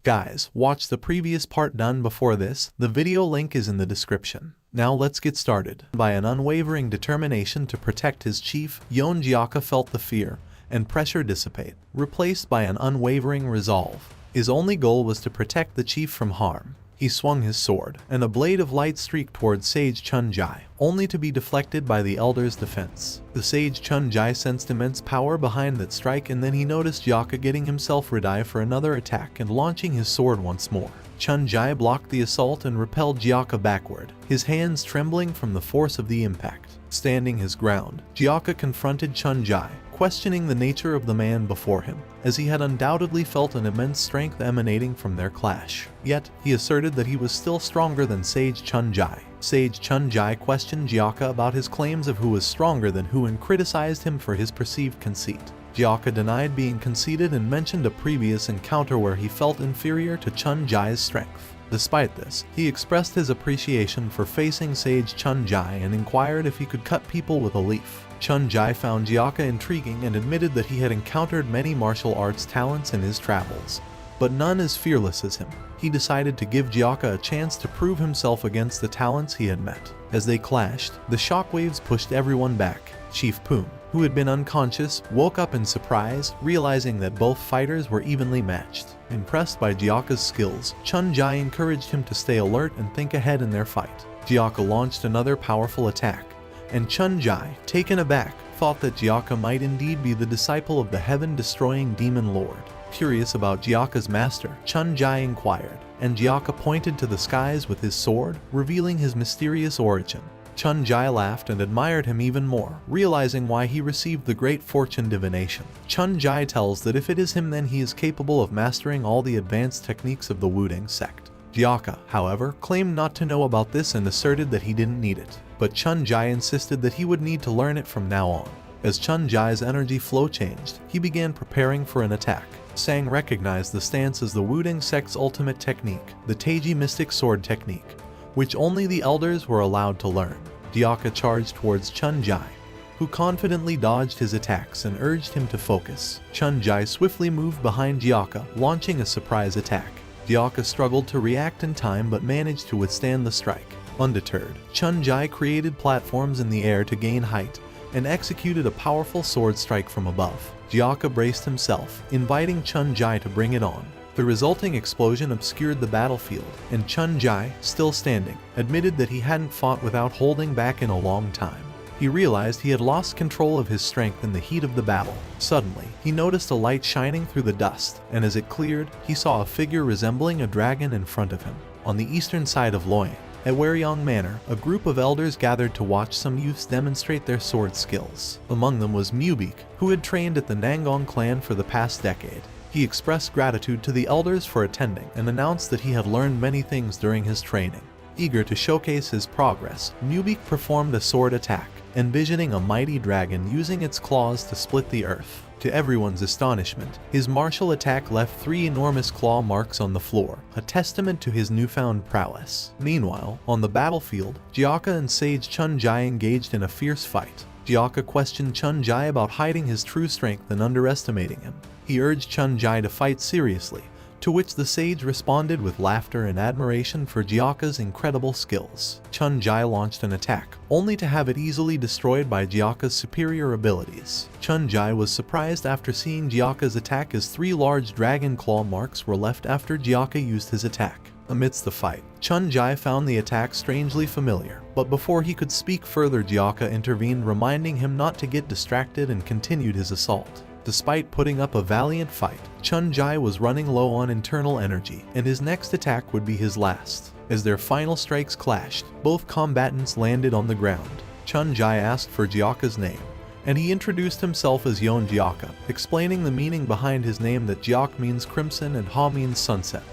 Guys, watch the previous part done before this, the video link is in the description. Now let's get started. By an unwavering determination to protect his chief, Yeon Jeokha felt the fear and pressure dissipate, replaced by an unwavering resolve. His only goal was to protect the chief from harm. He swung his sword, and a blade of light streaked towards Sage Chun-jae, only to be deflected by the elder's defense. The Sage Chun-jae sensed immense power behind that strike, and then he noticed Jeokha getting himself ready for another attack and launching his sword once more. Chun-jae blocked the assault and repelled Jeokha backward, his hands trembling from the force of the impact. Standing his ground, Jeokha confronted Chun-jae, questioning the nature of the man before him, as he had undoubtedly felt an immense strength emanating from their clash. Yet, he asserted that he was still stronger than Sage Chun-jae. Sage Chun-jae questioned Jeokha about his claims of who was stronger than who and criticized him for his perceived conceit. Jeokha denied being conceited and mentioned a previous encounter where he felt inferior to Chun-jae's strength. Despite this, he expressed his appreciation for facing Sage Chun-jae and inquired if he could cut people with a leaf. Chun-jae found Jeokha intriguing and admitted that he had encountered many martial arts talents in his travels, but none as fearless as him. He decided to give Jeokha a chance to prove himself against the talents he had met. As they clashed, the shockwaves pushed everyone back. Chief Poom, who had been unconscious, woke up in surprise, realizing that both fighters were evenly matched. Impressed by Jeokha's skills, Chun-jae encouraged him to stay alert and think ahead in their fight. Jeokha launched another powerful attack, and Chun-jae, taken aback, thought that Jeokha might indeed be the disciple of the heaven-destroying demon lord. Curious about Jeokha's master, Chun-jae inquired, and Jeokha pointed to the skies with his sword, revealing his mysterious origin. Chun-jae laughed and admired him even more, realizing why he received the great fortune divination. Chun-jae tells that if it is him, then he is capable of mastering all the advanced techniques of the Wudang sect. Jeokha, however, claimed not to know about this and asserted that he didn't need it, but Chun-jae insisted that he would need to learn it from now on. As Chun-jae's energy flow changed, he began preparing for an attack. Sang recognized the stance as the Wudang sect's ultimate technique, the Taiji Mystic Sword technique, which only the elders were allowed to learn. Jeokha charged towards Chun-jae, who confidently dodged his attacks and urged him to focus. Chun-jae swiftly moved behind Jeokha, launching a surprise attack. Jeokha struggled to react in time but managed to withstand the strike. Undeterred, Chun-jae created platforms in the air to gain height and executed a powerful sword strike from above. Jeokha braced himself, inviting Chun-jae to bring it on. The resulting explosion obscured the battlefield, and Chun-jae, still standing, admitted that he hadn't fought without holding back in a long time. He realized he had lost control of his strength in the heat of the battle. Suddenly, he noticed a light shining through the dust, and as it cleared, he saw a figure resembling a dragon in front of him. On the eastern side of Loyang, at Waryong Manor, a group of elders gathered to watch some youths demonstrate their sword skills. Among them was Mubik, who had trained at the Nangong clan for the past decade. He expressed gratitude to the elders for attending and announced that he had learned many things during his training. Eager to showcase his progress, Mubik performed a sword attack, envisioning a mighty dragon using its claws to split the earth. To everyone's astonishment, his martial attack left 3 enormous claw marks on the floor, a testament to his newfound prowess. Meanwhile, on the battlefield, Jeokha and Sage Chun-jae engaged in a fierce fight. Jeokha questioned Chun-jae about hiding his true strength and underestimating him. He urged Chun-jae to fight seriously, to which the sage responded with laughter and admiration for Jeokha's incredible skills. Chun-jae launched an attack, only to have it easily destroyed by Jeokha's superior abilities. Chun-jae was surprised after seeing Jeokha's attack as 3 large dragon claw marks were left after Jeokha used his attack. Amidst the fight, Chun-jae found the attack strangely familiar, but before he could speak further, Jeokha intervened, reminding him not to get distracted, and continued his assault. Despite putting up a valiant fight, Chun-jae was running low on internal energy, and his next attack would be his last. As their final strikes clashed, both combatants landed on the ground. Chun-jae asked for Jeokha's name, and he introduced himself as Yeon Jeokha, explaining the meaning behind his name, that Jeok means crimson and Ha means sunset,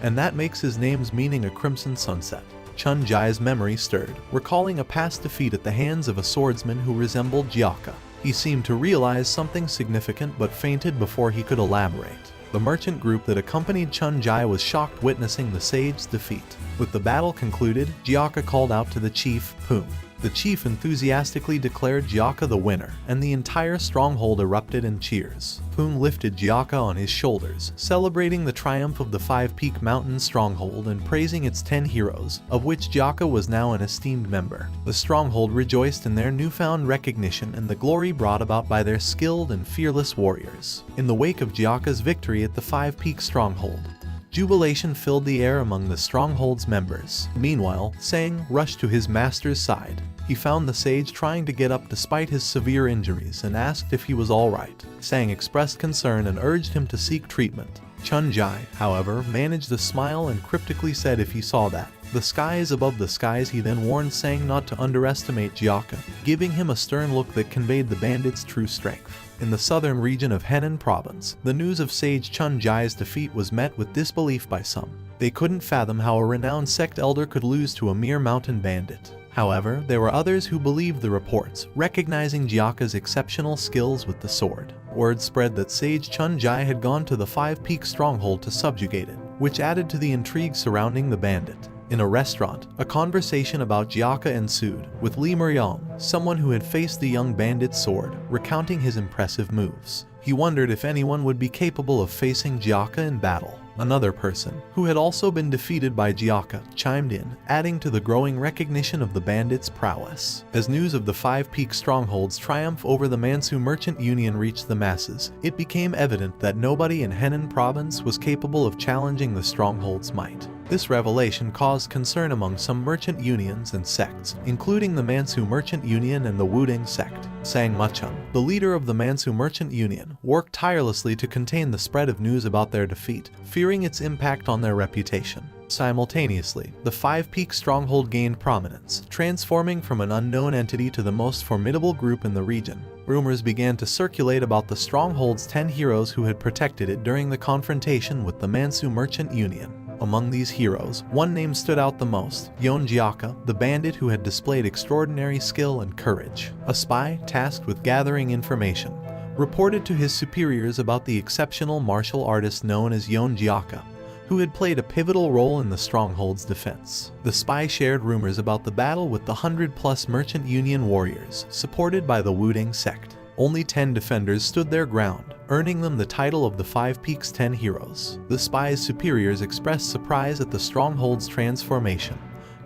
and that makes his name's meaning a crimson sunset. Chun-jae's memory stirred, recalling a past defeat at the hands of a swordsman who resembled Jeokha. He seemed to realize something significant but fainted before he could elaborate. The merchant group that accompanied Chun-jae was shocked witnessing the sage's defeat. With the battle concluded, Jeokha called out to the chief, Poom, The chief enthusiastically declared Jeokha the winner, and the entire stronghold erupted in cheers. Pung lifted Jeokha on his shoulders, celebrating the triumph of the five-peak mountain stronghold and praising its 10 heroes, of which Jeokha was now an esteemed member. The stronghold rejoiced in their newfound recognition and the glory brought about by their skilled and fearless warriors. In the wake of Jeokha's victory at the five-peak stronghold, jubilation filled the air among the stronghold's members. Meanwhile, Sang rushed to his master's side. He found the sage trying to get up despite his severe injuries and asked if he was alright. Sang expressed concern and urged him to seek treatment. Chun Jai, however, managed a smile and cryptically said if he saw that the sky is above the skies. He then warned Sang not to underestimate Jeokha, giving him a stern look that conveyed the bandit's true strength. In the southern region of Henan Province, the news of Sage Chun Jai's defeat was met with disbelief by some. They couldn't fathom how a renowned sect elder could lose to a mere mountain bandit. However, there were others who believed the reports, recognizing Jeokha's exceptional skills with the sword. Word spread that Sage Chun Jai had gone to the five-peak stronghold to subjugate it, which added to the intrigue surrounding the bandit. In a restaurant, a conversation about Jeokha ensued, with Lee Muryong, someone who had faced the young bandit's sword, recounting his impressive moves. He wondered if anyone would be capable of facing Jeokha in battle. Another person, who had also been defeated by Jeokha, chimed in, adding to the growing recognition of the bandit's prowess. As news of the five-peak stronghold's triumph over the Mansu Merchant Union reached the masses, it became evident that nobody in Henan Province was capable of challenging the stronghold's might. This revelation caused concern among some merchant unions and sects, including the Mansu Merchant Union and the Wuding sect. Sang Muchung, the leader of the Mansu Merchant Union, worked tirelessly to contain the spread of news about their defeat, fearing its impact on their reputation. Simultaneously, the five-peak stronghold gained prominence, transforming from an unknown entity to the most formidable group in the region. Rumors began to circulate about the stronghold's 10 heroes who had protected it during the confrontation with the Mansu Merchant Union. Among these heroes, one name stood out the most: Yeon Jeokha, the bandit who had displayed extraordinary skill and courage. A spy, tasked with gathering information, reported to his superiors about the exceptional martial artist known as Yeon Jeokha, who had played a pivotal role in the stronghold's defense. The spy shared rumors about the battle with the 100-plus Merchant Union warriors, supported by the Wuding sect. Only 10 defenders stood their ground, earning them the title of the Five Peaks 10 Heroes. The spy's superiors expressed surprise at the stronghold's transformation,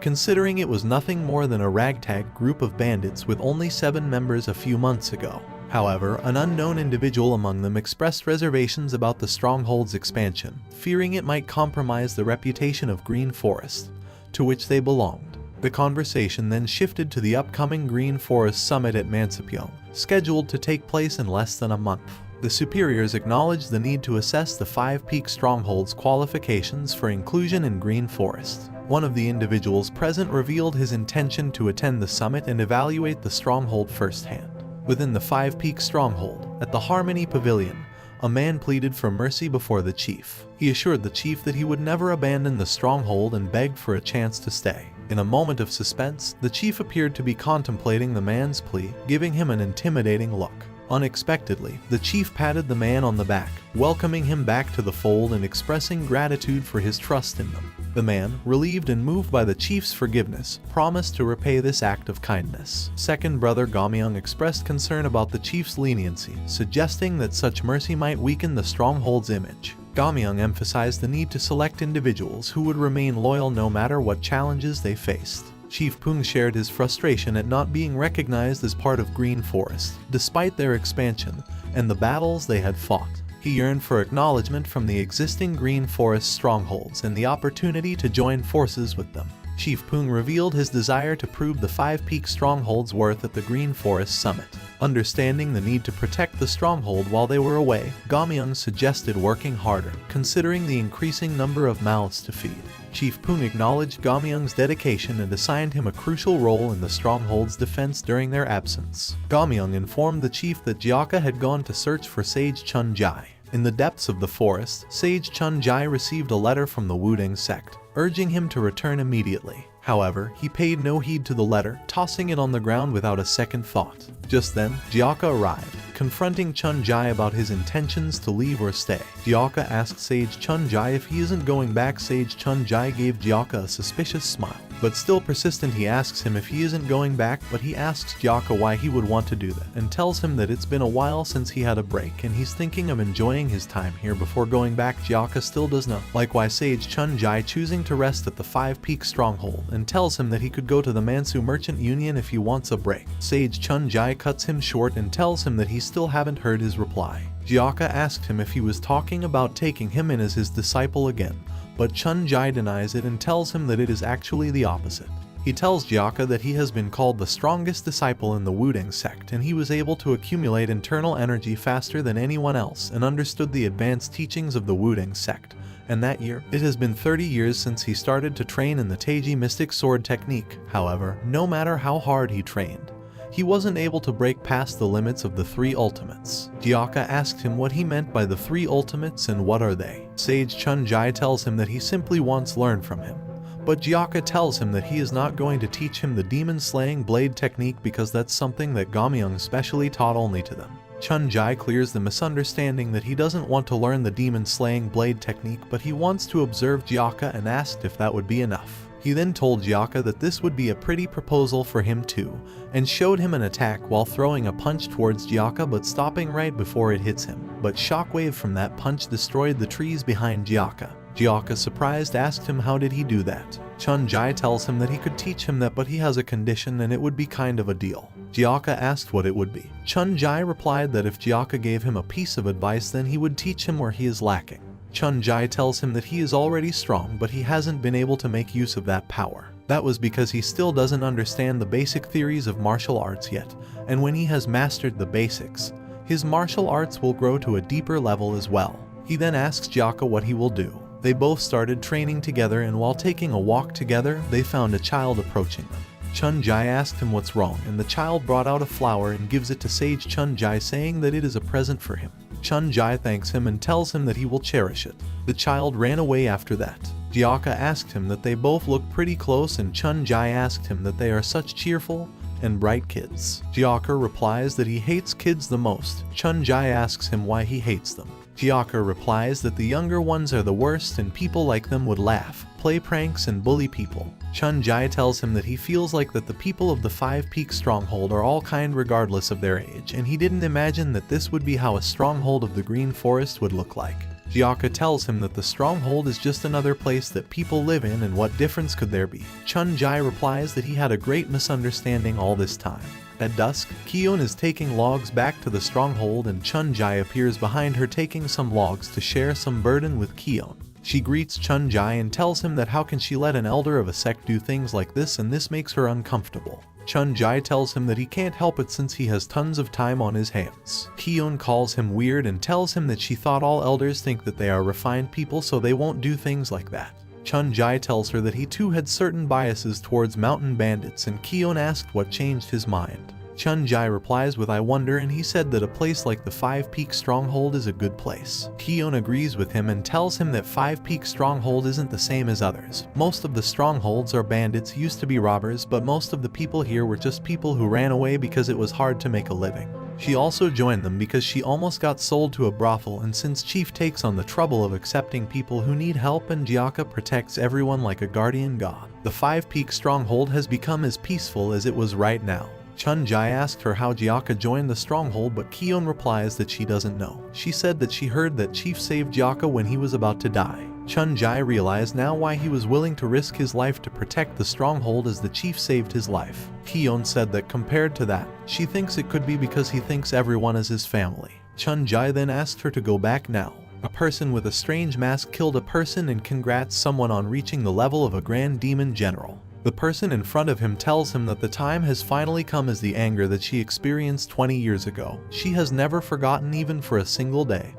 considering it was nothing more than a ragtag group of bandits with only 7 members a few months ago. However, an unknown individual among them expressed reservations about the stronghold's expansion, fearing it might compromise the reputation of Green Forest, to which they belonged. The conversation then shifted to the upcoming Green Forest Summit at Mansapyeong, scheduled to take place in less than a month. The superiors acknowledged the need to assess the five-peak stronghold's qualifications for inclusion in Green Forest. One of the individuals present revealed his intention to attend the summit and evaluate the stronghold firsthand. Within the five-peak stronghold, at the Harmony Pavilion, a man pleaded for mercy before the chief. He assured the chief that he would never abandon the stronghold and begged for a chance to stay. In a moment of suspense, the chief appeared to be contemplating the man's plea, giving him an intimidating look. Unexpectedly, the chief patted the man on the back, welcoming him back to the fold and expressing gratitude for his trust in them. The man, relieved and moved by the chief's forgiveness, promised to repay this act of kindness. Second brother Gamyeong expressed concern about the chief's leniency, suggesting that such mercy might weaken the stronghold's image. Gamyeong emphasized the need to select individuals who would remain loyal no matter what challenges they faced. Chief Pung shared his frustration at not being recognized as part of Green Forest, despite their expansion and the battles they had fought. He yearned for acknowledgement from the existing Green Forest strongholds and the opportunity to join forces with them. Chief Pung revealed his desire to prove the five-peak stronghold's worth at the Green Forest Summit. Understanding the need to protect the stronghold while they were away, Gamyeong suggested working harder, considering the increasing number of mouths to feed. Chief Pung acknowledged Gamyeong's dedication and assigned him a crucial role in the stronghold's defense during their absence. Gamyeong informed the chief that Jeokha had gone to search for Sage Chun Jai. In the depths of the forest, Sage Chun Jai received a letter from the Wuding sect, urging him to return immediately. However, he paid no heed to the letter, tossing it on the ground without a second thought. Just then, Jeokha arrived. confronting Chun-jae about his intentions to leave or stay. Jeokha asks Sage Chun-jae if he isn't going back. Sage Chun-jae gave Jeokha a suspicious smile. But still persistent, he asks him if he isn't going back, but he asks Jeokha why he would want to do that, and tells him that it's been a while since he had a break and he's thinking of enjoying his time here before going back. Jeokha still does not like why Sage Chun-jae choosing to rest at the Five Peaks stronghold, and tells him that he could go to the Mansu Merchant Union if he wants a break. Sage Chun-jae cuts him short and tells him that he still haven't heard his reply. Jeokha asked him if he was talking about taking him in as his disciple again, but Chun-jae denies it and tells him that it is actually the opposite. He tells Jeokha that he has been called the strongest disciple in the Wudang sect, and he was able to accumulate internal energy faster than anyone else and understood the advanced teachings of the Wudang sect. And that year, it has been 30 years since he started to train in the Taiji mystic sword technique. However, no matter how hard he trained, he wasn't able to break past the limits of the three ultimates. Jeokha asked him what he meant by the three ultimates and what are they. Sage Chun-jae tells him that he simply wants to learn from him. But Jeokha tells him that he is not going to teach him the demon-slaying blade technique because that's something that Gamyeong specially taught only to them. Chun-jae clears the misunderstanding that he doesn't want to learn the demon-slaying blade technique, but he wants to observe Jeokha and asked if that would be enough. He then told Jeokha that this would be a pretty proposal for him too, and showed him an attack while throwing a punch towards Jeokha but stopping right before it hits him. But shockwave from that punch destroyed the trees behind Jeokha. Jeokha, surprised, asked him how did he do that. Chun-jae tells him that he could teach him that, but he has a condition and it would be kind of a deal. Jeokha asked what it would be. Chun-jae replied that if Jeokha gave him a piece of advice then he would teach him where he is lacking. Chun-jae tells him that he is already strong but he hasn't been able to make use of that power. That was because he still doesn't understand the basic theories of martial arts yet, and when he has mastered the basics, his martial arts will grow to a deeper level as well. He then asks Jeokha what he will do. They both started training together, and while taking a walk together, they found a child approaching them. Chun-jae asked him what's wrong, and the child brought out a flower and gives it to Sage Chun-jae, saying that it is a present for him. Chun-jae thanks him and tells him that he will cherish it. The child ran away after that. Jeokha asked him that they both look pretty close, and Chun-jae asked him that they are such cheerful and bright kids. Jeokha replies that he hates kids the most. Chun-jae asks him why he hates them. Jeokha replies that the younger ones are the worst and people like them would laugh, play pranks and bully people. Chun-jae tells him that he feels like that the people of the Five Peaks stronghold are all kind regardless of their age, and he didn't imagine that this would be how a stronghold of the Green Forest would look like. Jeokha tells him that the stronghold is just another place that people live in and what difference could there be. Chun-jae replies that he had a great misunderstanding all this time. At dusk, Yeon is taking logs back to the stronghold and Chun-jae appears behind her taking some logs to share some burden with Yeon. She greets Chun-jae and tells him that how can she let an elder of a sect do things like this, and this makes her uncomfortable. Chun-jae tells him that he can't help it since he has tons of time on his hands. Yeon calls him weird and tells him that she thought all elders think that they are refined people so they won't do things like that. Chun-jae tells her that he too had certain biases towards mountain bandits, and Yeon asked what changed his mind. Chun-jae replies with I wonder, and he said that a place like the Five Peaks Stronghold is a good place. Yeon agrees with him and tells him that Five Peaks Stronghold isn't the same as others. Most of the strongholds are bandits, used to be robbers, but most of the people here were just people who ran away because it was hard to make a living. She also joined them because she almost got sold to a brothel, and since Chief takes on the trouble of accepting people who need help and Jeokha protects everyone like a guardian god, the Five Peaks Stronghold has become as peaceful as it was right now. Chun-jae asked her how Jeokha joined the stronghold, but Yeon replies that she doesn't know. She said that she heard that Chief saved Jeokha when he was about to die. Chun-jae realized now why he was willing to risk his life to protect the stronghold, as the Chief saved his life. Yeon said that compared to that, she thinks it could be because he thinks everyone is his family. Chun-jae then asked her to go back now. A person with a strange mask killed a person and congrats someone on reaching the level of a Grand Demon General. The person in front of him tells him that the time has finally come, as the anger that she experienced 20 years ago, she has never forgotten even for a single day,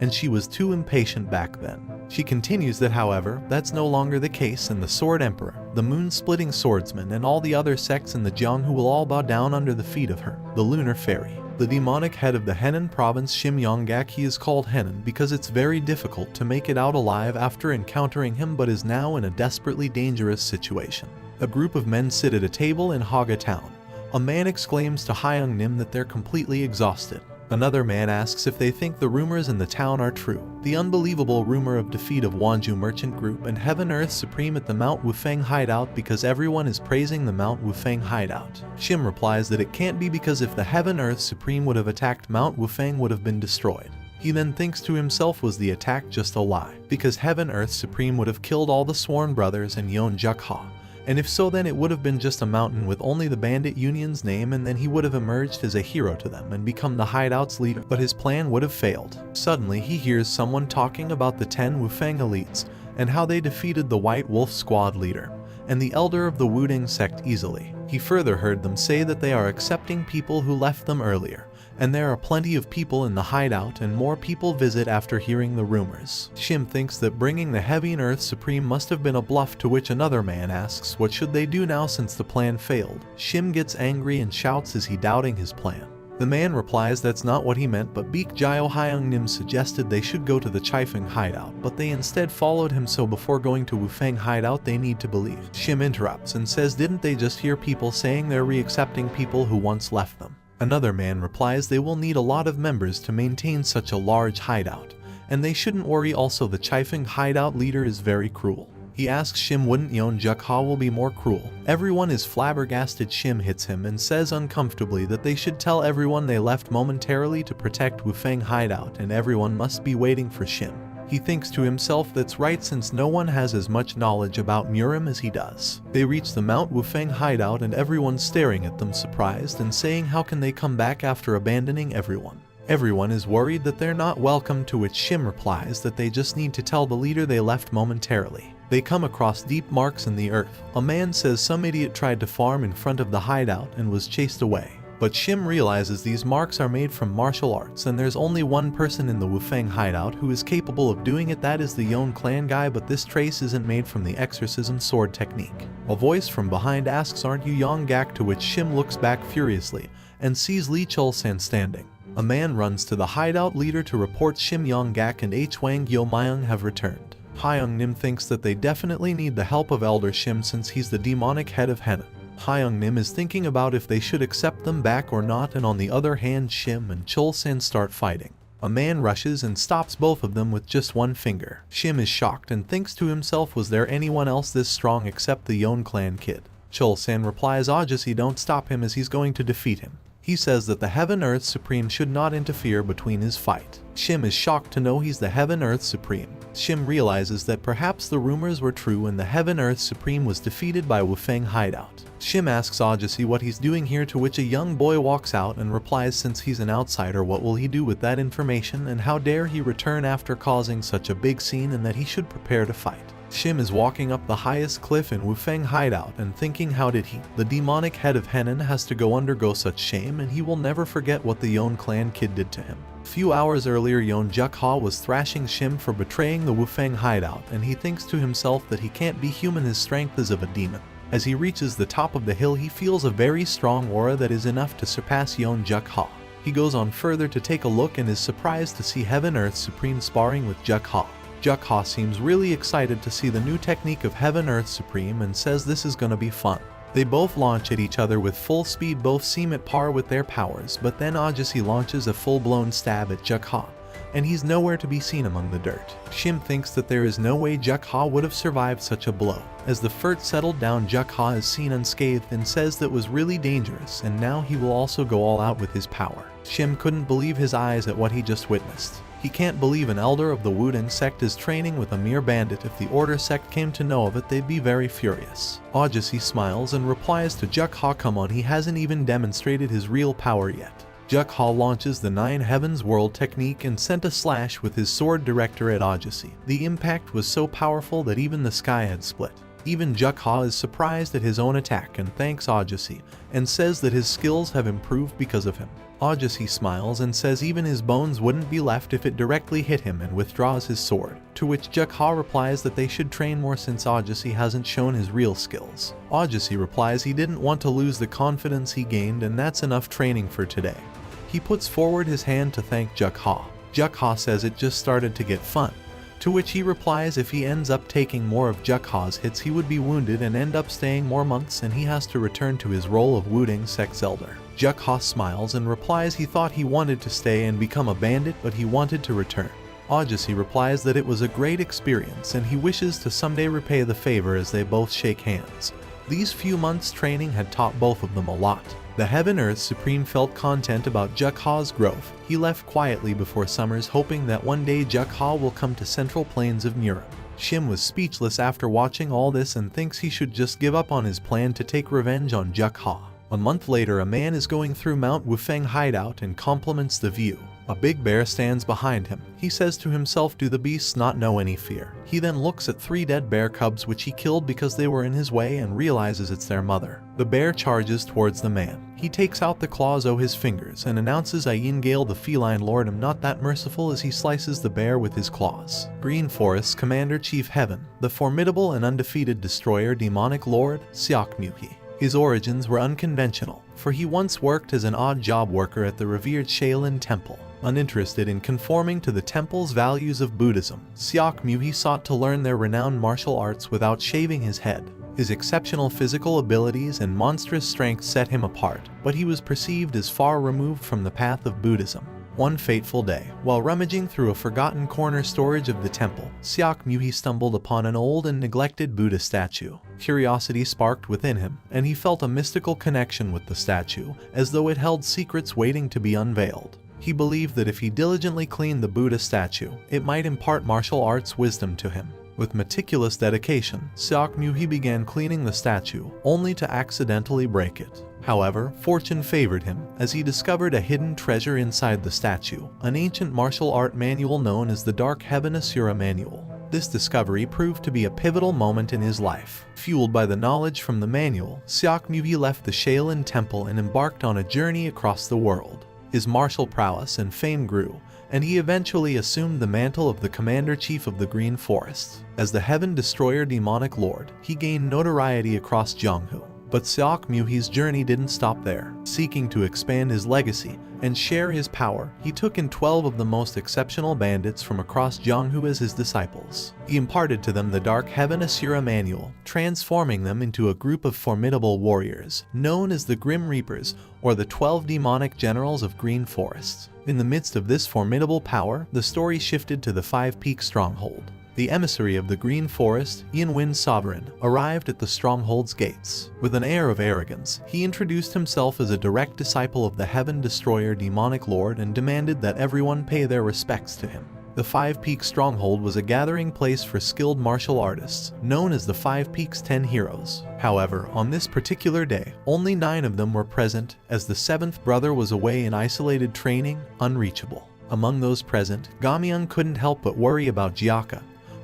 and she was too impatient back then. She continues that however, that's no longer the case, and the Sword Emperor, the Moon-Splitting Swordsman, and all the other sects in the Jiang who will all bow down under the feet of her, the Lunar Fairy. The demonic head of the Henan province, Shimyonggak, he is called Henan because it's very difficult to make it out alive after encountering him, but is now in a desperately dangerous situation. A group of men sit at a table in Haga town. A man exclaims to Hyung Nim that they're completely exhausted. Another man asks if they think the rumors in the town are true. The unbelievable rumor of defeat of Wonju Merchant Group and Heaven Earth Supreme at the Mount Wufeng hideout because everyone is praising the Mount Wufeng hideout. Shim replies that it can't be because if the Heaven Earth Supreme would have attacked, Mount Wufeng would have been destroyed. He then thinks to himself, was the attack just a lie? Because Heaven Earth Supreme would have killed all the sworn brothers and Yeon Jeokha. And if so, then it would have been just a mountain with only the bandit union's name, and then he would have emerged as a hero to them and become the hideout's leader, but his plan would have failed. Suddenly he hears someone talking about the 10 Wufeng elites and how they defeated the White Wolf Squad leader and the elder of the Wuding sect easily. He further heard them say that they are accepting people who left them earlier, and there are plenty of people in the hideout and more people visit after hearing the rumors. Shim thinks that bringing the Heaven Earth Supreme must have been a bluff, to which another man asks what should they do now since the plan failed. Shim gets angry and shouts, is he doubting his plan? The man replies that's not what he meant, but Beek Jio Hyungnim suggested they should go to the Chaifeng hideout, but they instead followed him, so before going to Wufeng hideout they need to believe. Shim interrupts and says didn't they just hear people saying they're re-accepting people who once left them? Another man replies they will need a lot of members to maintain such a large hideout, and they shouldn't worry. Also, the Chaifeng hideout leader is very cruel. He asks Shim wouldn't Yeon Jeokha will be more cruel. Everyone is flabbergasted. Shim hits him and says uncomfortably that they should tell everyone they left momentarily to protect Wufeng hideout, and everyone must be waiting for Shim. He thinks to himself that's right, since no one has as much knowledge about Murim as he does. They reach the Mount Wufeng hideout and everyone's staring at them surprised and saying how can they come back after abandoning everyone. Everyone is worried that they're not welcome, to which Shim replies that they just need to tell the leader they left momentarily. They come across deep marks in the earth. A man says some idiot tried to farm in front of the hideout and was chased away. But Shim realizes these marks are made from martial arts, and there's only one person in the Wufeng hideout who is capable of doing it, that is the Yeon clan guy, but this trace isn't made from the exorcism sword technique. A voice from behind asks, aren't you Yeon Gak? To which Shim looks back furiously and sees Lee Chul-san standing. A man runs to the hideout leader to report Shim Yeon Gak and Hwang Gyo Myung have returned. Hyung Nim thinks that they definitely need the help of Elder Shim since he's the demonic head of Henan. Hyung Nim is thinking about if they should accept them back or not, and on the other hand Shim and Chul-san start fighting. A man rushes and stops both of them with just one finger. Shim is shocked and thinks to himself, was there anyone else this strong except the Yeon clan kid? Chul-san replies, Ajasi, don't stop him as he's going to defeat him. He says that the Heaven Earth Supreme should not interfere between his fight. Shim is shocked to know he's the Heaven Earth Supreme. Shim realizes that perhaps the rumors were true and the Heaven Earth Supreme was defeated by Wufeng hideout. Shim asks Ajasi what he's doing here, to which a young boy walks out and replies since he's an outsider what will he do with that information, and how dare he return after causing such a big scene, and that he should prepare to fight. Shim is walking up the highest cliff in Wufeng hideout and thinking how did he, the demonic head of Henan, has to undergo such shame, and he will never forget what the Yeon clan kid did to him. A few hours earlier Yeon Jeokha was thrashing Shim for betraying the Wufeng hideout, and he thinks to himself that he can't be human, his strength is of a demon. As he reaches the top of the hill he feels a very strong aura that is enough to surpass Yeon Jeokha. He goes on further to take a look and is surprised to see Heaven Earth Supreme sparring with Jeokha. Jeokha seems really excited to see the new technique of Heaven Earth Supreme and says this is gonna be fun. They both launch at each other with full speed, both seem at par with their powers, but then Ajasi launches a full-blown stab at Jeokha, and he's nowhere to be seen among the dirt. Shim thinks that there is no way Jeokha would have survived such a blow. As the furt settled down, Jeokha is seen unscathed and says that was really dangerous, and now he will also go all out with his power. Shim couldn't believe his eyes at what he just witnessed. He can't believe an elder of the Wuding sect is training with a mere bandit. If the Order sect came to know of it, they'd be very furious. Ajasi smiles and replies to Jeokha, come on, he hasn't even demonstrated his real power yet. Jeokha launches the 9 Heavens World technique and sent a slash with his sword director at Ajasi. The impact was so powerful that even the sky had split. Even Jeokha is surprised at his own attack and thanks Ajasi, and says that his skills have improved because of him. Ajasi smiles and says even his bones wouldn't be left if it directly hit him, and withdraws his sword, to which Jeokha replies that they should train more since Ajasi hasn't shown his real skills. Ajasi replies he didn't want to lose the confidence he gained, and that's enough training for today. He puts forward his hand to thank Jeokha. Jeokha says it just started to get fun, to which he replies if he ends up taking more of Jeokha's hits he would be wounded and end up staying more months and he has to return to his role of Wuding sex elder. Jeokha smiles and replies he thought he wanted to stay and become a bandit but he wanted to return. Augusty replies that it was a great experience and he wishes to someday repay the favor as they both shake hands. These few months training had taught both of them a lot. The Heaven Earth Supreme felt content about Jeokha's growth. He left quietly before summers hoping that one day Jeokha will come to central plains of Europe. Shim was speechless after watching all this and thinks he should just give up on his plan to take revenge on Jeokha. A month later, a man is going through Mount Wufeng hideout and compliments the view. A big bear stands behind him. He says to himself, do the beasts not know any fear? He then looks at 3 dead bear cubs which he killed because they were in his way and realizes it's their mother. The bear charges towards the man. He takes out the claws o' his fingers and announces Yeon Jeokha the feline lord am not that merciful as he slices the bear with his claws. Green Forest's Commander Chief Heaven, the formidable and undefeated destroyer demonic lord, Seokmuhi. His origins were unconventional, for he once worked as an odd job worker at the revered Shaolin Temple. Uninterested in conforming to the temple's values of Buddhism, Seokmuhi sought to learn their renowned martial arts without shaving his head. His exceptional physical abilities and monstrous strength set him apart, but he was perceived as far removed from the path of Buddhism. One fateful day, while rummaging through a forgotten corner storage of the temple, Seokmuhi stumbled upon an old and neglected Buddha statue. Curiosity sparked within him, and he felt a mystical connection with the statue, as though it held secrets waiting to be unveiled. He believed that if he diligently cleaned the Buddha statue, it might impart martial arts wisdom to him. With meticulous dedication, Seokmuhi began cleaning the statue, only to accidentally break it. However, fortune favored him, as he discovered a hidden treasure inside the statue, an ancient martial art manual known as the Dark Heaven Asura Manual. This discovery proved to be a pivotal moment in his life. Fueled by the knowledge from the manual, Seokmuhi left the Shaolin Temple and embarked on a journey across the world. His martial prowess and fame grew, and he eventually assumed the mantle of the Commander-Chief of the Green Forest. As the Heaven Destroyer Demonic Lord, he gained notoriety across Gyeongju. But Seokmuhi's journey didn't stop there. Seeking to expand his legacy and share his power, he took in 12 of the most exceptional bandits from across Gyeongju as his disciples. He imparted to them the Dark Heaven Asura Manual, transforming them into a group of formidable warriors, known as the Grim Reapers, or the 12 demonic generals of Green Forest. In the midst of this formidable power, the story shifted to the Five Peak Stronghold. The emissary of the Green Forest, Yeon Sovereign, arrived at the stronghold's gates. With an air of arrogance, he introduced himself as a direct disciple of the Heaven Destroyer Demonic Lord and demanded that everyone pay their respects to him. The Five Peak Stronghold was a gathering place for skilled martial artists, known as the Five Peaks 10 Heroes. However, on this particular day, only 9 of them were present, as the 7th brother was away in isolated training, unreachable. Among those present, Gamyeong couldn't help but worry about Jeokha,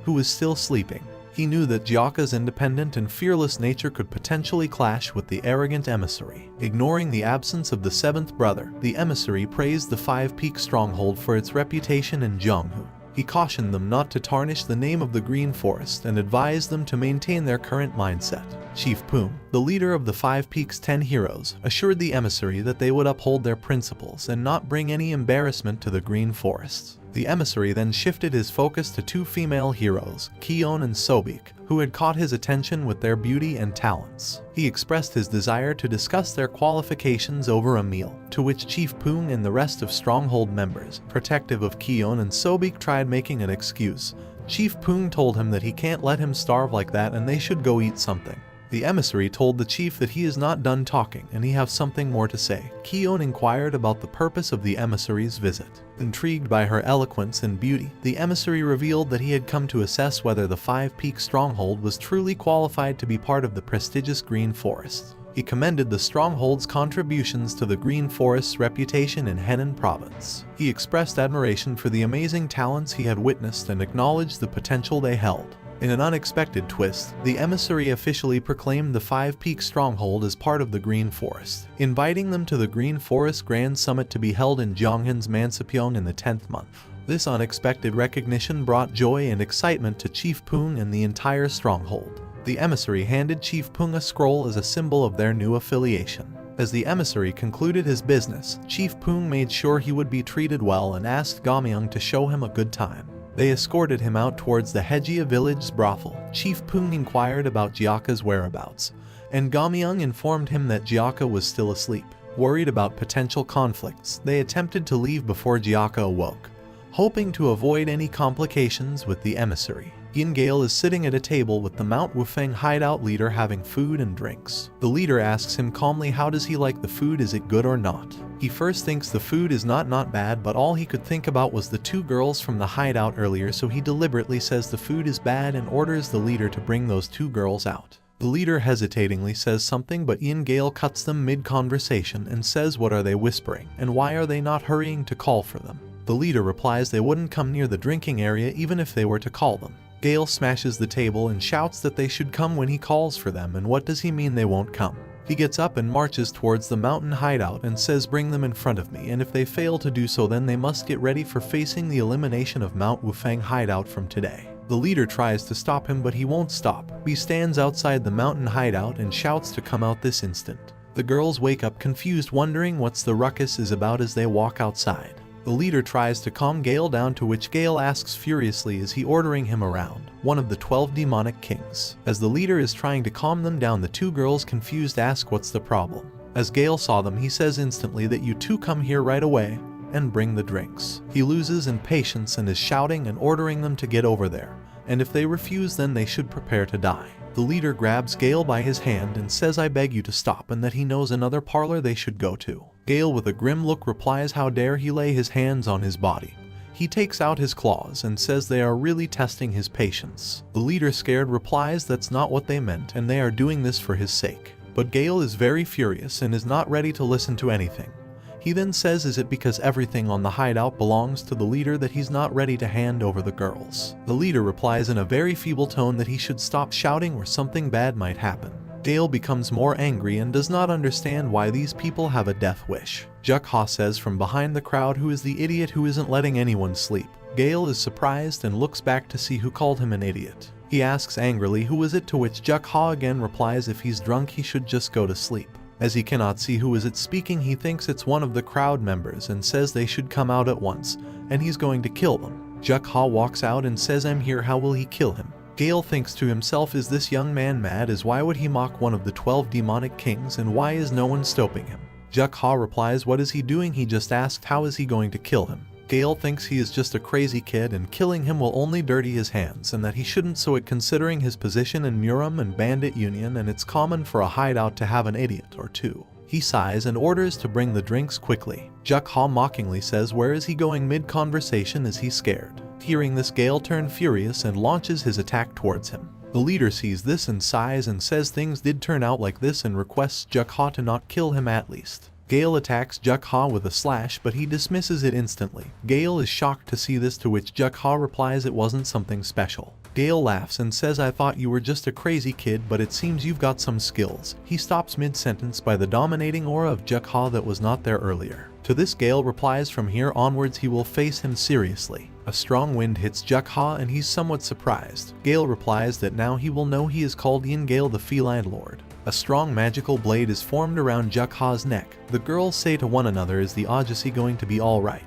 who was still sleeping. He knew that Jeokha's independent and fearless nature could potentially clash with the arrogant emissary. Ignoring the absence of the 7th brother, the emissary praised the Five Peak Stronghold for its reputation in Gyeongju. He cautioned them not to tarnish the name of the Green Forest and advised them to maintain their current mindset. Chief Poom, the leader of the Five Peaks 10 Heroes, assured the emissary that they would uphold their principles and not bring any embarrassment to the Green Forest. The emissary then shifted his focus to 2 female heroes, Yeon and Sobik, who had caught his attention with their beauty and talents. He expressed his desire to discuss their qualifications over a meal, to which Chief Poong and the rest of Stronghold members, protective of Yeon and Sobik, tried making an excuse. Chief Poong told him that he can't let him starve like that and they should go eat something. The emissary told the chief that he is not done talking and he has something more to say. Yeon inquired about the purpose of the emissary's visit. Intrigued by her eloquence and beauty, the emissary revealed that he had come to assess whether the Five Peak Stronghold was truly qualified to be part of the prestigious Green Forest. He commended the stronghold's contributions to the Green Forest's reputation in Henan province. He expressed admiration for the amazing talents he had witnessed and acknowledged the potential they held. In an unexpected twist, the emissary officially proclaimed the Five Peak Stronghold as part of the Green Forest, inviting them to the Green Forest Grand Summit to be held in Gyeonghan's Mansapyeong in the 10th month. This unexpected recognition brought joy and excitement to Chief Poong and the entire stronghold. The emissary handed Chief Poong a scroll as a symbol of their new affiliation. As the emissary concluded his business, Chief Poong made sure he would be treated well and asked Gamyeong to show him a good time. They escorted him out towards the Hejia village's brothel. Chief Pung inquired about Jeokha's whereabouts, and Gamyeong informed him that Jeokha was still asleep. Worried about potential conflicts, they attempted to leave before Jeokha awoke, hoping to avoid any complications with the emissary. Yeon is sitting at a table with the Mount Wufeng hideout leader having food and drinks. The leader asks him calmly how does he like the food, is it good or not? He first thinks the food is not bad, but all he could think about was the two girls from the hideout earlier, so he deliberately says the food is bad and orders the leader to bring those two girls out. The leader hesitatingly says something, but Yeon cuts them mid-conversation and says what are they whispering, and why are they not hurrying to call for them? The leader replies they wouldn't come near the drinking area even if they were to call them. Gale smashes the table and shouts that they should come when he calls for them, and what does he mean they won't come? He gets up and marches towards the mountain hideout and says bring them in front of me, and if they fail to do so then they must get ready for facing the elimination of Mount Wufeng hideout from today. The leader tries to stop him but he won't stop. He stands outside the mountain hideout and shouts to come out this instant. The girls wake up confused, wondering what's the ruckus is about as they walk outside. The leader tries to calm Gale down, to which Gale asks furiously is he ordering him around, one of the 12 demonic kings. As the leader is trying to calm them down, the two girls confused ask what's the problem. As Gale saw them he says instantly that you two come here right away and bring the drinks. He loses in patience and is shouting and ordering them to get over there, and if they refuse then they should prepare to die. The leader grabs Gale by his hand and says I beg you to stop, and that he knows another parlor they should go to. Gale with a grim look replies how dare he lay his hands on his body. He takes out his claws and says they are really testing his patience. The leader scared replies that's not what they meant and they are doing this for his sake. But Gale is very furious and is not ready to listen to anything. He then says is it because everything on the hideout belongs to the leader that he's not ready to hand over the girls. The leader replies in a very feeble tone that he should stop shouting or something bad might happen. Gale becomes more angry and does not understand why these people have a death wish. Jeokha says from behind the crowd who is the idiot who isn't letting anyone sleep. Gale is surprised and looks back to see who called him an idiot. He asks angrily who is it, to which Jeokha again replies if he's drunk he should just go to sleep. As he cannot see who is it speaking, he thinks it's one of the crowd members and says they should come out at once and he's going to kill them. Jeokha walks out and says I'm here, how will he kill him? Gale thinks to himself is this young man mad, as why would he mock one of the 12 demonic kings and why is no one stopping him? Jeokha replies what is he doing, he just asked how is he going to kill him. Gale thinks he is just a crazy kid and killing him will only dirty his hands and that he shouldn't so it considering his position in Muram and Bandit Union and it's common for a hideout to have an idiot or two. He sighs and orders to bring the drinks quickly. Jeokha mockingly says where is he going mid-conversation, is he scared? Hearing this, Gale turns furious and launches his attack towards him. The leader sees this and sighs and says things did turn out like this and requests Jeokha to not kill him at least. Gale attacks Jeokha with a slash but he dismisses it instantly. Gale is shocked to see this, to which Jeokha replies it wasn't something special. Gale laughs and says I thought you were just a crazy kid, but it seems you've got some skills. He stops mid-sentence by the dominating aura of Jeokha that was not there earlier. To this, Gale replies from here onwards he will face him seriously. A strong wind hits Jeokha and he's somewhat surprised. Gale replies that now he will know he is called Yeon the Feline Lord. A strong magical blade is formed around Jeokha's neck. The girls say to one another is the Aegis going to be alright?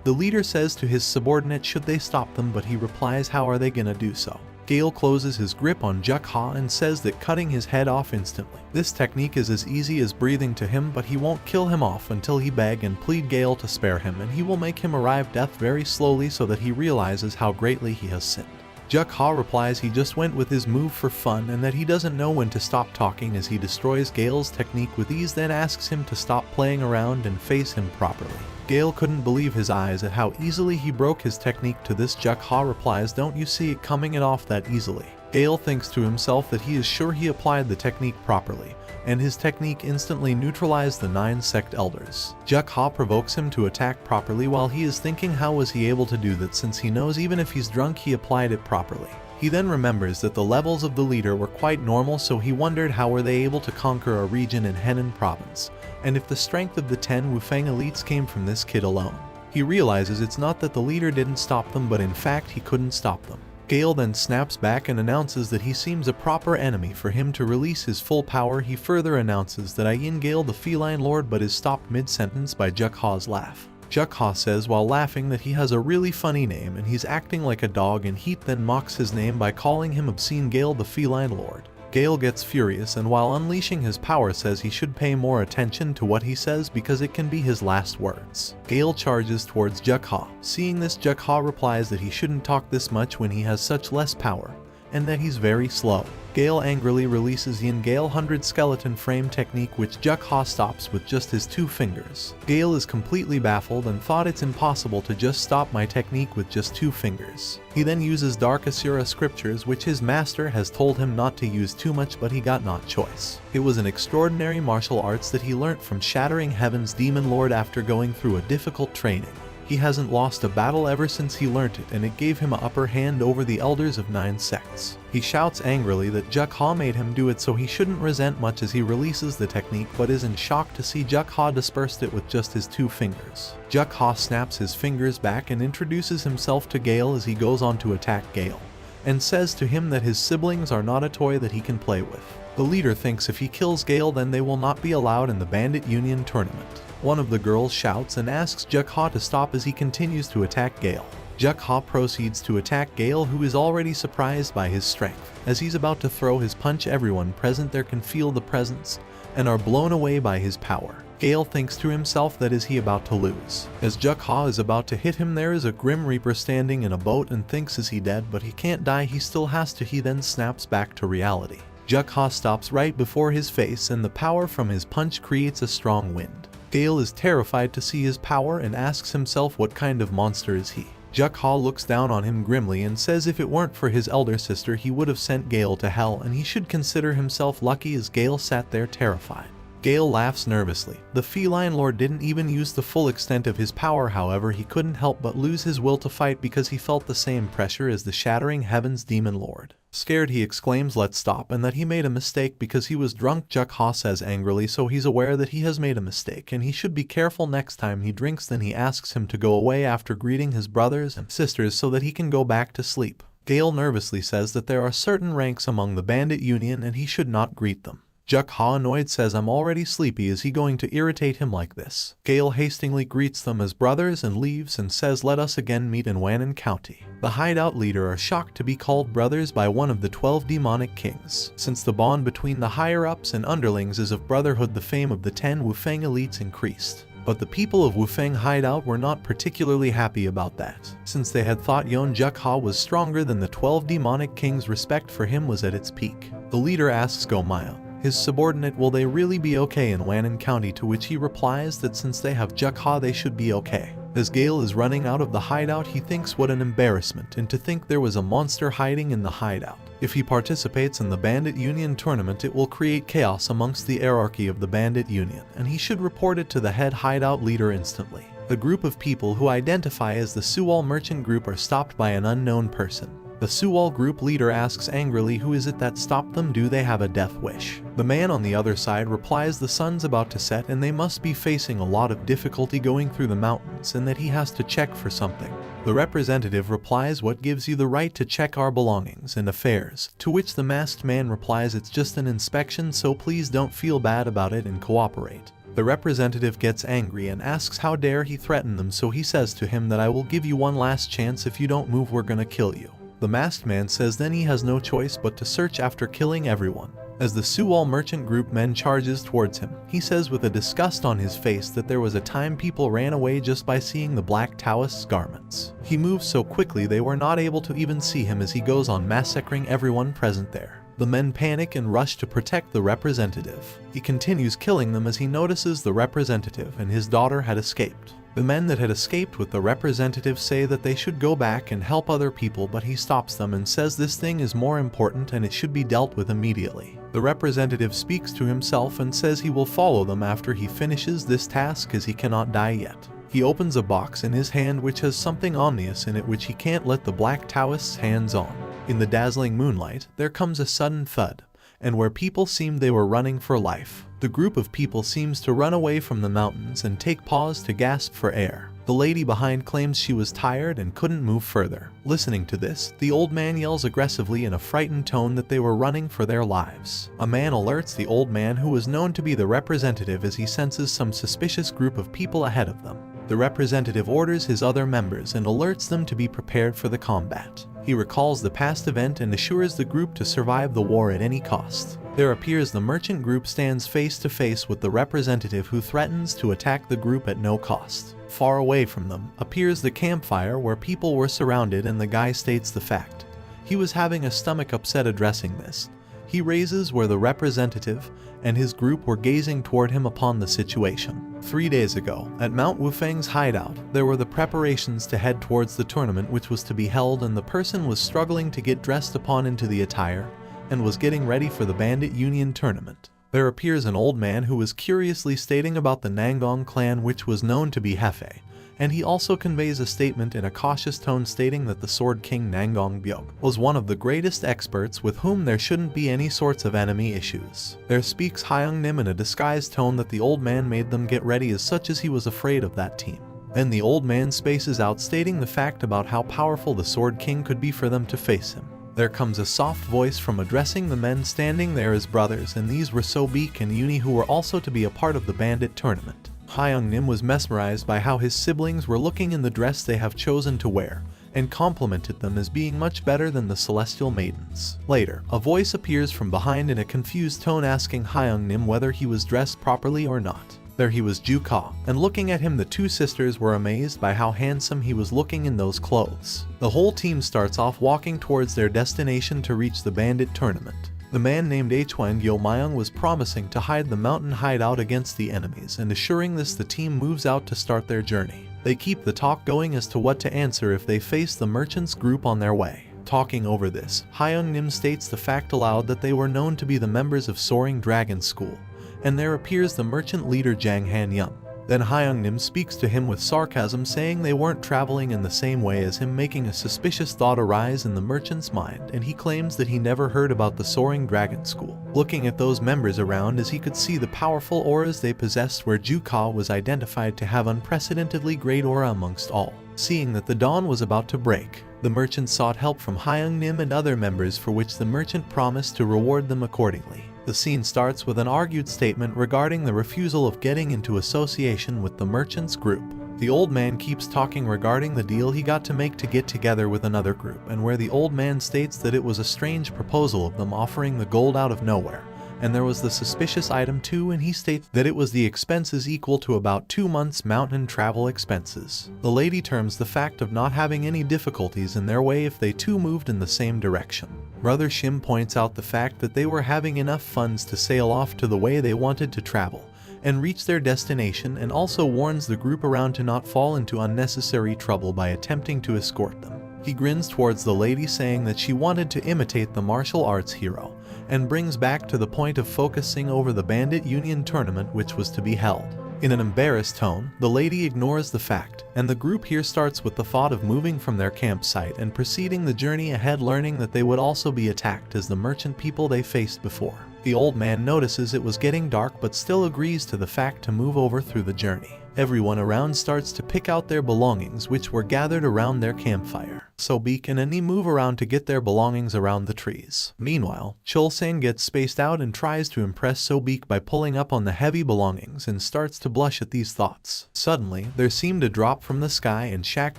The leader says to his subordinate should they stop them, but he replies how are they gonna do so? Gale closes his grip on Jeokha and says that cutting his head off instantly. This technique is as easy as breathing to him, but he won't kill him off until he beg and plead Gale to spare him, and he will make him arrive death very slowly so that he realizes how greatly he has sinned. Jeokha replies he just went with his move for fun and that he doesn't know when to stop talking as he destroys Gale's technique with ease, then asks him to stop playing around and face him properly. Gale couldn't believe his eyes at how easily he broke his technique. To this, Jeokha replies don't you see it coming it off that easily? Gale thinks to himself that he is sure he applied the technique properly, and his technique instantly neutralized the 9 sect elders. Jeokha provokes him to attack properly while he is thinking how was he able to do that, since he knows even if he's drunk he applied it properly. He then remembers that the levels of the leader were quite normal, so he wondered how were they able to conquer a region in Henan province, and if the strength of the 10 Wufeng elites came from this kid alone. He realizes it's not that the leader didn't stop them, but in fact he couldn't stop them. Gale then snaps back and announces that he seems a proper enemy for him to release his full power. He further announces that I am Gale the Feline Lord, but is stopped mid-sentence by Jeokha's laugh. Jeokha says while laughing that he has a really funny name and he's acting like a dog, and Heat then mocks his name by calling him obscene Gale the Feline Lord. Gale gets furious and while unleashing his power says he should pay more attention to what he says because it can be his last words. Gale charges towards Jeokha. Seeing this, Jeokha replies that he shouldn't talk this much when he has such less power, and that he's very slow. Gale angrily releases Yin Gale 100 skeleton frame technique, which Jeokha stops with just his 2 fingers. Gale is completely baffled and thought it's impossible to just stop my technique with just 2 fingers. He then uses Dark Asura scriptures, which his master has told him not to use too much, but he got no choice. It was an extraordinary martial arts that he learnt from shattering Heaven's Demon Lord after going through a difficult training. He hasn't lost a battle ever since he learnt it, and it gave him an upper hand over the elders of 9 sects. He shouts angrily that Jeokha made him do it, so he shouldn't resent much as he releases the technique, but is in shock to see Jeokha dispersed it with just his 2 fingers. Jeokha snaps his fingers back and introduces himself to Gale as he goes on to attack Gale, and says to him that his siblings are not a toy that he can play with. The leader thinks if he kills Gale then they will not be allowed in the Bandit Union tournament. One of the girls shouts and asks Jeokha to stop as he continues to attack Gale. Jeokha proceeds to attack Gale, who is already surprised by his strength. As he's about to throw his punch, everyone present there can feel the presence and are blown away by his power. Gale thinks to himself that is he about to lose. As Jeokha is about to hit him, there is a Grim Reaper standing in a boat and thinks is he dead, but he can't die, he still has to. He then snaps back to reality. Jeokha stops right before his face and the power from his punch creates a strong wind. Gale is terrified to see his power and asks himself what kind of monster is he. Jeokha looks down on him grimly and says if it weren't for his elder sister he would have sent Gale to hell, and he should consider himself lucky. As Gale sat there terrified, Gale laughs nervously. The Feline Lord didn't even use the full extent of his power, however he couldn't help but lose his will to fight because he felt the same pressure as the shattering Heaven's Demon Lord. Scared, he exclaims let's stop and that he made a mistake because he was drunk. Jeokha says angrily so he's aware that he has made a mistake and he should be careful next time he drinks. Then he asks him to go away after greeting his brothers and sisters so that he can go back to sleep. Gale nervously says that there are certain ranks among the Bandit Union and he should not greet them. Jeokha, annoyed, says I'm already sleepy. Is he going to irritate him like this? Gale hastily greets them as brothers and leaves and says let us again meet in Wannan County. The hideout leader are shocked to be called brothers by one of the 12 demonic kings. Since the bond between the higher-ups and underlings is of brotherhood, the fame of the 10 Wufeng elites increased. But the people of Wufeng hideout were not particularly happy about that, since they had thought Yeon Jeokha was stronger than the 12 demonic kings. Respect for him was at its peak. The leader asks Gomaya, his subordinate, will they really be okay in Wannan County, to which he replies that since they have Jeokha they should be okay. As Gale is running out of the hideout he thinks what an embarrassment, and to think there was a monster hiding in the hideout. If he participates in the Bandit Union tournament it will create chaos amongst the hierarchy of the Bandit Union, and he should report it to the head hideout leader instantly. The group of people who identify as the Suwal merchant group are stopped by an unknown person. The Suwal group leader asks angrily who is it that stopped them, do they have a death wish? The man on the other side replies the sun's about to set and they must be facing a lot of difficulty going through the mountains and that he has to check for something. The representative replies what gives you the right to check our belongings and affairs, to which the masked man replies it's just an inspection, so please don't feel bad about it and cooperate. The representative gets angry and asks how dare he threaten them, so he says to him that I will give you one last chance, if you don't move we're gonna kill you. The masked man says then he has no choice but to search after killing everyone. As the Suwal merchant group men charges towards him, he says with a disgust on his face that there was a time people ran away just by seeing the black Taoist's garments. He moves so quickly they were not able to even see him as he goes on massacring everyone present there. The men panic and rush to protect the representative. He continues killing them as he notices the representative and his daughter had escaped. The men that had escaped with the representative say that they should go back and help other people, but he stops them and says this thing is more important and it should be dealt with immediately. The representative speaks to himself and says he will follow them after he finishes this task as he cannot die yet. He opens a box in his hand which has something ominous in it which he can't let the black Taoist's hands on. In the dazzling moonlight, there comes a sudden thud, and where people seemed they were running for life, the group of people seems to run away from the mountains and take pause to gasp for air. The lady behind claims she was tired and couldn't move further. Listening to this, the old man yells aggressively in a frightened tone that they were running for their lives. A man alerts the old man, who was known to be the representative, as he senses some suspicious group of people ahead of them. The representative orders his other members and alerts them to be prepared for the combat. He recalls the past event and assures the group to survive the war at any cost. There appears the merchant group stands face to face with the representative who threatens to attack the group at no cost. Far away from them appears the campfire where people were surrounded, and the guy states the fact. He was having a stomach upset addressing this. He raises where the representative and his group were gazing toward him upon the situation. 3 days ago, at Mount Wufang's hideout, there were the preparations to head towards the tournament which was to be held, and the person was struggling to get dressed upon into the attire and was getting ready for the Bandit Union tournament. There appears an old man who was curiously stating about the Nangong clan which was known to be Hefe, and he also conveys a statement in a cautious tone stating that the Sword King Nangong Byok was one of the greatest experts with whom there shouldn't be any sorts of enemy issues. There speaks Hyung Nim in a disguised tone that the old man made them get ready as such as he was afraid of that team. Then the old man spaces out stating the fact about how powerful the Sword King could be for them to face him. There comes a soft voice from addressing the men standing there as brothers, and these were Sobik and Uni, who were also to be a part of the bandit tournament. Hyung Nim was mesmerized by how his siblings were looking in the dress they have chosen to wear, and complimented them as being much better than the celestial maidens. Later, a voice appears from behind in a confused tone asking Hyung Nim whether he was dressed properly or not. There he was Jeokha, and looking at him the two sisters were amazed by how handsome he was looking in those clothes. The whole team starts off walking towards their destination to reach the bandit tournament. The man named Hwang Yo-myung was promising to hide the mountain hideout against the enemies, and assuring this the team moves out to start their journey. They keep the talk going as to what to answer if they face the merchants group on their way. Talking over this, Hyung Nim states the fact aloud that they were known to be the members of Soaring Dragon School, and there appears the merchant leader Jang Han-young. Then Hyung Nim speaks to him with sarcasm, saying they weren't traveling in the same way as him, making a suspicious thought arise in the merchant's mind, and he claims that he never heard about the Soaring Dragon School. Looking at those members around, as he could see the powerful auras they possessed, where Jeokha was identified to have unprecedentedly great aura amongst all. Seeing that the dawn was about to break, the merchant sought help from Hyung Nim and other members, for which the merchant promised to reward them accordingly. The scene starts with an argued statement regarding the refusal of getting into association with the merchants group. The old man keeps talking regarding the deal he got to make to get together with another group, and where the old man states that it was a strange proposal of them offering the gold out of nowhere, and there was the suspicious item too, and he states that it was the expenses equal to about 2 months' mountain travel expenses. The lady terms the fact of not having any difficulties in their way if they too moved in the same direction. Brother Shim points out the fact that they were having enough funds to sail off to the way they wanted to travel and reach their destination, and also warns the group around to not fall into unnecessary trouble by attempting to escort them. He grins towards the lady, saying that she wanted to imitate the martial arts hero, and brings back to the point of focusing over the Bandit Union tournament which was to be held. In an embarrassed tone, the lady ignores the fact, and the group here starts with the thought of moving from their campsite and proceeding the journey ahead, learning that they would also be attacked as the merchant people they faced before. The old man notices it was getting dark but still agrees to the fact to move over through the journey. Everyone around starts to pick out their belongings which were gathered around their campfire. Sobik and Ani move around to get their belongings around the trees. Meanwhile, Chulsan gets spaced out and tries to impress Sobik by pulling up on the heavy belongings and starts to blush at these thoughts. Suddenly, there seemed a drop from the sky, and Shak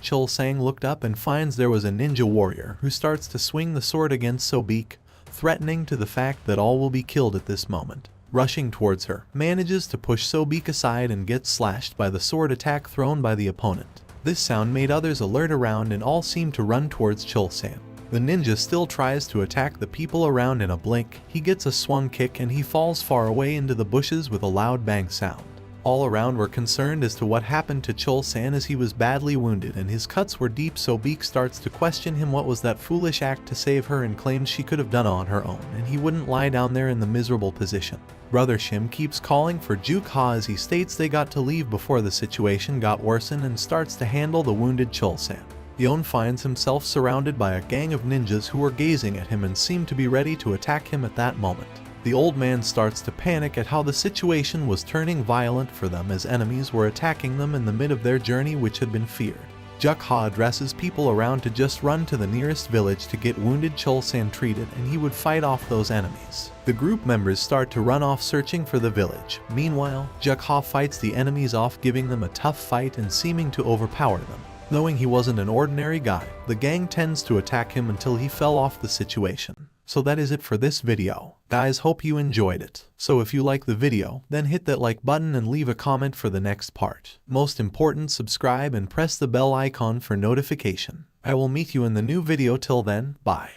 Chulsang looked up and finds there was a ninja warrior who starts to swing the sword against Sobik, threatening to the fact that all will be killed at this moment. Rushing towards her, manages to push Sobik aside and gets slashed by the sword attack thrown by the opponent. This sound made others alert around, and all seem to run towards Chulsan. The ninja still tries to attack the people around. In a blink, he gets a swung kick and he falls far away into the bushes with a loud bang sound. All around were concerned as to what happened to Chulsan, as he was badly wounded and his cuts were deep. Sobik starts to question him what was that foolish act to save her, and claims she could have done it on her own and he wouldn't lie down there in the miserable position. Brother Shim keeps calling for Jeokha, as he states they got to leave before the situation got worsened, and starts to handle the wounded Chulsan. Yeon finds himself surrounded by a gang of ninjas who were gazing at him and seemed to be ready to attack him at that moment. The old man starts to panic at how the situation was turning violent for them, as enemies were attacking them in the mid of their journey which had been feared. Jeokha addresses people around to just run to the nearest village to get wounded Chol-san treated, and he would fight off those enemies. The group members start to run off searching for the village. Meanwhile, Jeokha fights the enemies off, giving them a tough fight and seeming to overpower them. Knowing he wasn't an ordinary guy, the gang tends to attack him until he fell off the situation. So that is it for this video. Guys, hope you enjoyed it. So if you like the video, then hit that like button and leave a comment for the next part. Most important, subscribe and press the bell icon for notification. I will meet you in the new video. Till then, bye.